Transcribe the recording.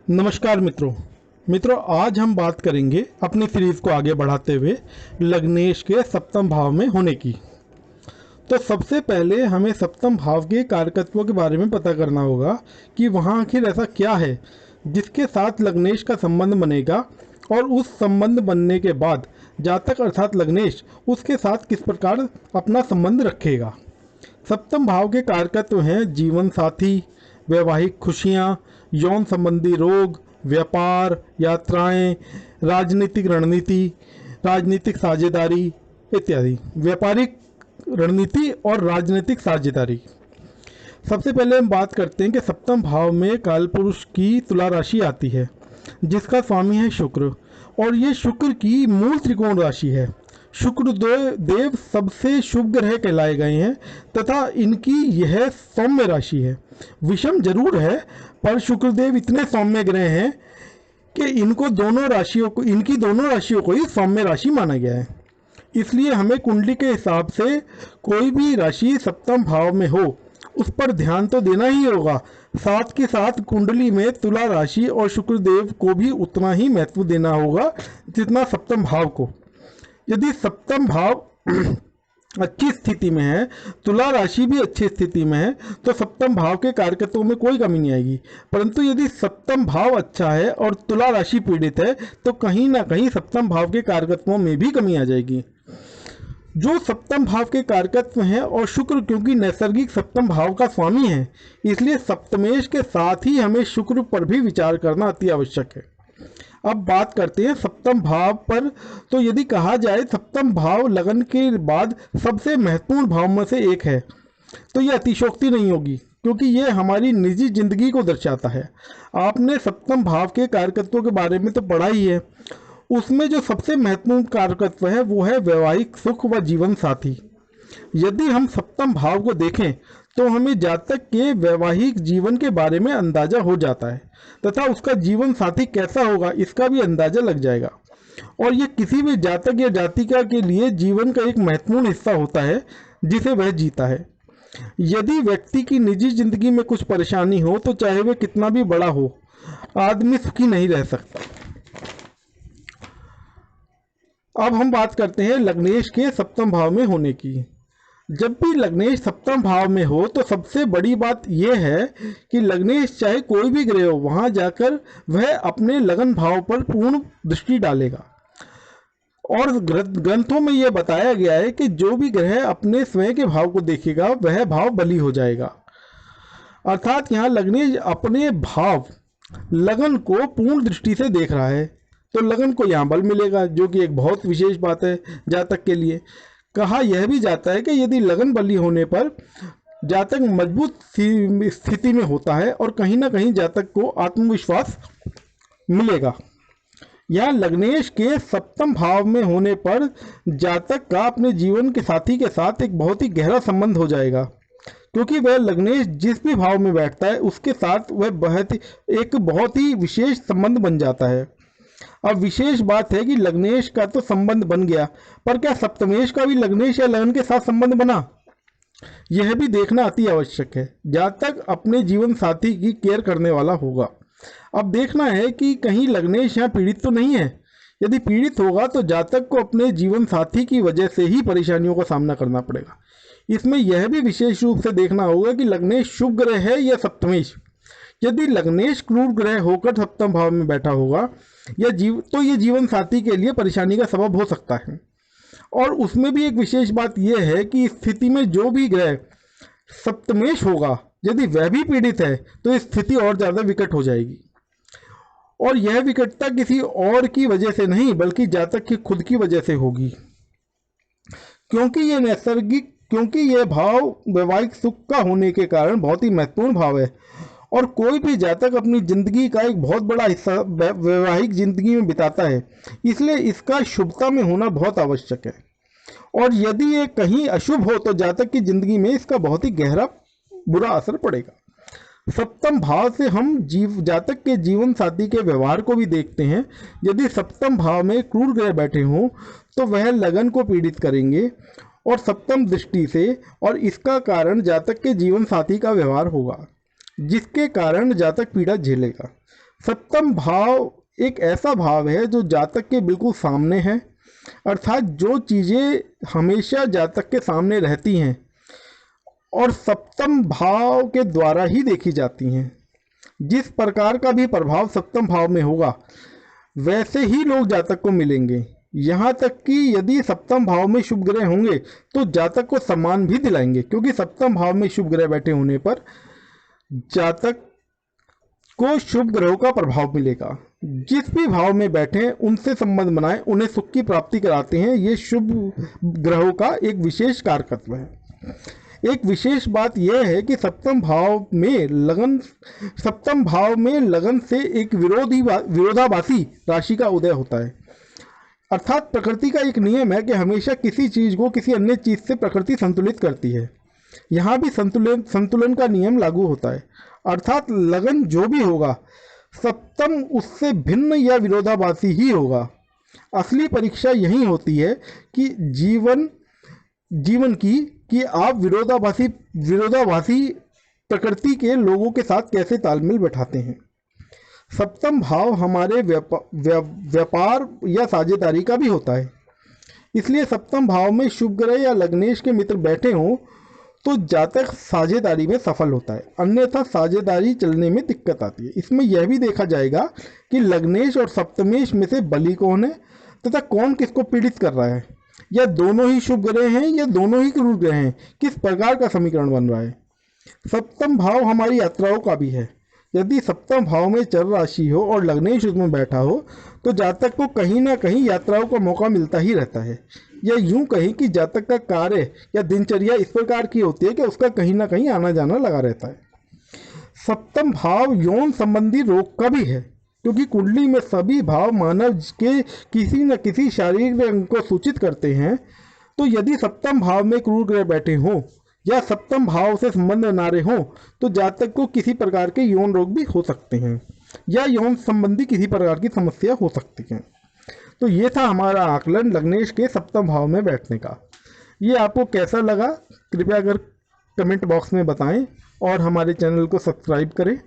नमस्कार मित्रों आज हम बात करेंगे अपनी सीरीज को आगे बढ़ाते हुए लग्नेश के सप्तम भाव में होने की। तो सबसे पहले हमें सप्तम भाव के कारकत्वों के बारे में पता करना होगा कि वहाँ आखिर ऐसा क्या है जिसके साथ लग्नेश का संबंध बनेगा और उस संबंध बनने के बाद जातक अर्थात लग्नेश उसके साथ किस प्रकार अपना संबंध रखेगा। सप्तम भाव के कारकत्व हैं जीवन साथी, वैवाहिक खुशियाँ, यौन संबंधी रोग, व्यापार, यात्राएं, राजनीतिक रणनीति, राजनीतिक साझेदारी इत्यादि। व्यापारिक रणनीति और राजनीतिक साझेदारी। सबसे पहले हम बात करते हैं कि सप्तम भाव में कालपुरुष की तुला राशि आती है जिसका स्वामी है शुक्र, और ये शुक्र की मूल त्रिकोण राशि है। शुक्र देव सबसे शुभ ग्रह कहलाए गए हैं तथा इनकी यह सौम्य राशि है। विषम जरूर है पर शुक्रदेव इतने सौम्य ग्रह हैं कि इनकी दोनों राशियों को ही सौम्य राशि माना गया है। इसलिए हमें कुंडली के हिसाब से कोई भी राशि सप्तम भाव में हो उस पर ध्यान तो देना ही होगा। साथ के साथ कुंडली में तुला राशि और शुक्रदेव को भी उतना ही महत्व देना होगा जितना सप्तम भाव को। यदि सप्तम भाव अच्छी स्थिति में है, तुला राशि भी अच्छी स्थिति में है, तो सप्तम भाव के कारकत्वों में कोई कमी नहीं आएगी। परंतु यदि सप्तम भाव अच्छा है और तुला राशि पीड़ित है तो कहीं ना कहीं सप्तम भाव के कारकत्वों में भी कमी आ जाएगी। जो सप्तम भाव के कारकत्व हैं, और शुक्र क्योंकि नैसर्गिक सप्तम भाव का स्वामी है इसलिए सप्तमेश के साथ ही हमें शुक्र पर भी विचार करना अति आवश्यक है। अब बात करते हैं सप्तम भाव पर। तो यदि कहा जाए सप्तम भाव लगन के बाद सबसे महत्वपूर्ण भाव में से एक है तो यह अतिशयोक्ति नहीं होगी, क्योंकि यह हमारी निजी जिंदगी को दर्शाता है। आपने सप्तम भाव के कारकत्वों के बारे में तो पढ़ा ही है। उसमें जो सबसे महत्वपूर्ण कारकत्व है वो है वैवाहिक सुख व जीवन साथी। यदि हम सप्तम भाव को देखें तो हमें जातक के वैवाहिक जीवन के बारे में अंदाजा हो जाता है तथा उसका जीवन साथी कैसा होगा इसका भी अंदाजा लग जाएगा। और ये किसी भी जातक या जातिका के लिए जीवन का एक महत्वपूर्ण हिस्सा होता है जिसे वह जीता है। यदि व्यक्ति की निजी जिंदगी में कुछ परेशानी हो तो चाहे वह कितना भी बड़ा हो, आदमी सुखी नहीं रह सकता। अब हम बात करते हैं लग्नेश के सप्तम भाव में होने की। जब भी लग्नेश सप्तम भाव में हो तो सबसे बड़ी बात यह है कि लग्नेश चाहे कोई भी ग्रह हो वहां जाकर वह अपने लगन भाव पर पूर्ण दृष्टि डालेगा। और ग्रंथों में यह बताया गया है कि जो भी ग्रह अपने स्वयं के भाव को देखेगा वह भाव बली हो जाएगा। अर्थात यहाँ लग्नेश अपने भाव लगन को पूर्ण दृष्टि से देख रहा है तो लगन को यहाँ बल मिलेगा, जो कि एक बहुत विशेष बात है जातक के लिए। कहा यह भी जाता है कि यदि लगन बली होने पर जातक मजबूत स्थिति में होता है और कहीं ना कहीं जातक को आत्मविश्वास मिलेगा। यह लग्नेश के सप्तम भाव में होने पर जातक का अपने जीवन के साथी के साथ एक बहुत ही गहरा संबंध हो जाएगा, क्योंकि वह लग्नेश जिस भी भाव में बैठता है उसके साथ वह बहुत ही विशेष संबंध बन जाता है। अब विशेष बात है कि लग्नेश का तो संबंध बन गया, पर क्या सप्तमेश का भी लग्नेश या लगन के साथ संबंध बना, यह भी देखना अति आवश्यक है। जातक अपने जीवन साथी की केयर करने वाला होगा। अब देखना है कि कहीं लग्नेश यहाँ पीड़ित तो नहीं है। यदि पीड़ित होगा तो जातक को अपने जीवन साथी की वजह से ही परेशानियों का सामना करना पड़ेगा। इसमें यह भी विशेष रूप से देखना होगा कि लग्नेश शुभ ग्रह है या सप्तमेश। यदि लग्नेश क्रूर ग्रह होकर सप्तम भाव में बैठा होगा तो ये जीवन साथी के लिए परेशानी का सबब हो सकता है। और उसमें भी एक विशेष बात यह है कि इस स्थिति में जो भी ग्रह सप्तमेश होगा यदि वह भी पीड़ित है तो स्थिति और ज़्यादा विकट हो जाएगी। और यह विकटता किसी और की वजह से नहीं बल्कि जातक की खुद की वजह से होगी, क्योंकि यह भाव वैवाहिक सुख का होने के कारण बहुत ही महत्वपूर्ण भाव है। और कोई भी जातक अपनी जिंदगी का एक बहुत बड़ा हिस्सा वैवाहिक जिंदगी में बिताता है, इसलिए इसका शुभता में होना बहुत आवश्यक है। और यदि ये कहीं अशुभ हो तो जातक की जिंदगी में इसका बहुत ही गहरा बुरा असर पड़ेगा। सप्तम भाव से हम जातक के जीवन साथी के व्यवहार को भी देखते हैं। यदि सप्तम भाव में क्रूर ग्रह बैठे हों तो वह लगन को पीड़ित करेंगे और सप्तम दृष्टि से, और इसका कारण जातक के जीवन साथी का व्यवहार होगा जिसके कारण जातक पीड़ा झेलेगा। सप्तम भाव एक ऐसा भाव है जो जातक के बिल्कुल सामने है, अर्थात जो चीज़ें हमेशा जातक के सामने रहती हैं और सप्तम भाव के द्वारा ही देखी जाती हैं। जिस प्रकार का भी प्रभाव सप्तम भाव में होगा वैसे ही लोग जातक को मिलेंगे। यहाँ तक कि यदि सप्तम भाव में शुभ ग्रह होंगे तो जातक को सम्मान भी दिलाएंगे, क्योंकि सप्तम भाव में शुभ ग्रह बैठे होने पर जातक को शुभ ग्रहों का प्रभाव मिलेगा। जिस भी भाव में बैठे उनसे संबंध बनाए, उन्हें सुख की प्राप्ति कराते हैं। ये शुभ ग्रहों का एक विशेष कारकत्व है। एक विशेष बात यह है कि सप्तम भाव में लगन से एक विरोधाभासी राशि का उदय होता है। अर्थात प्रकृति का एक नियम है कि हमेशा किसी चीज को किसी अन्य चीज से प्रकृति संतुलित करती है। यहाँ भी संतुलन का नियम लागू होता है। अर्थात लगन जो भी होगा सप्तम उससे भिन्न या विरोधाभासी ही होगा। असली परीक्षा यही होती है कि जीवन की कि आप विरोधाभासी प्रकृति के लोगों के साथ कैसे तालमेल बैठाते हैं। सप्तम भाव हमारे व्यापार या साझेदारी का भी होता है। इसलिए सप्तम भाव में शुभ ग्रह या लग्नेश के मित्र बैठे हों तो जातक साझेदारी में सफल होता है, अन्यथा साझेदारी चलने में दिक्कत आती है। इसमें यह भी देखा जाएगा कि लग्नेश और सप्तमेश में से बली कौन है तथा कौन किसको पीड़ित कर रहा है, या दोनों ही शुभ ग्रह हैं या दोनों ही क्रूर ग्रह हैं, किस प्रकार का समीकरण बन रहा है। सप्तम भाव हमारी यात्राओं का भी है। यदि सप्तम भाव में चर राशि हो और लग्नेश उसमें बैठा हो तो जातक को कहीं ना कहीं यात्राओं का मौका मिलता ही रहता है। या यूं कहीं कि जातक का कार्य या दिनचर्या इस प्रकार की होती है कि उसका कहीं ना कहीं आना जाना लगा रहता है। सप्तम भाव यौन संबंधी रोग का भी है, क्योंकि कुंडली में सभी भाव मानव के किसी न किसी शारीरिक अंग को सूचित करते हैं। तो यदि सप्तम भाव में क्रूर ग्रह बैठे हों या सप्तम भाव से संबंध बना रहे हों तो जातक को किसी प्रकार के यौन रोग भी हो सकते हैं या यौन संबंधी किसी प्रकार की समस्या हो सकती है। तो ये था हमारा आकलन लग्नेश के सप्तम भाव में बैठने का। ये आपको कैसा लगा कृपया कर कमेंट बॉक्स में बताएं और हमारे चैनल को सब्सक्राइब करें।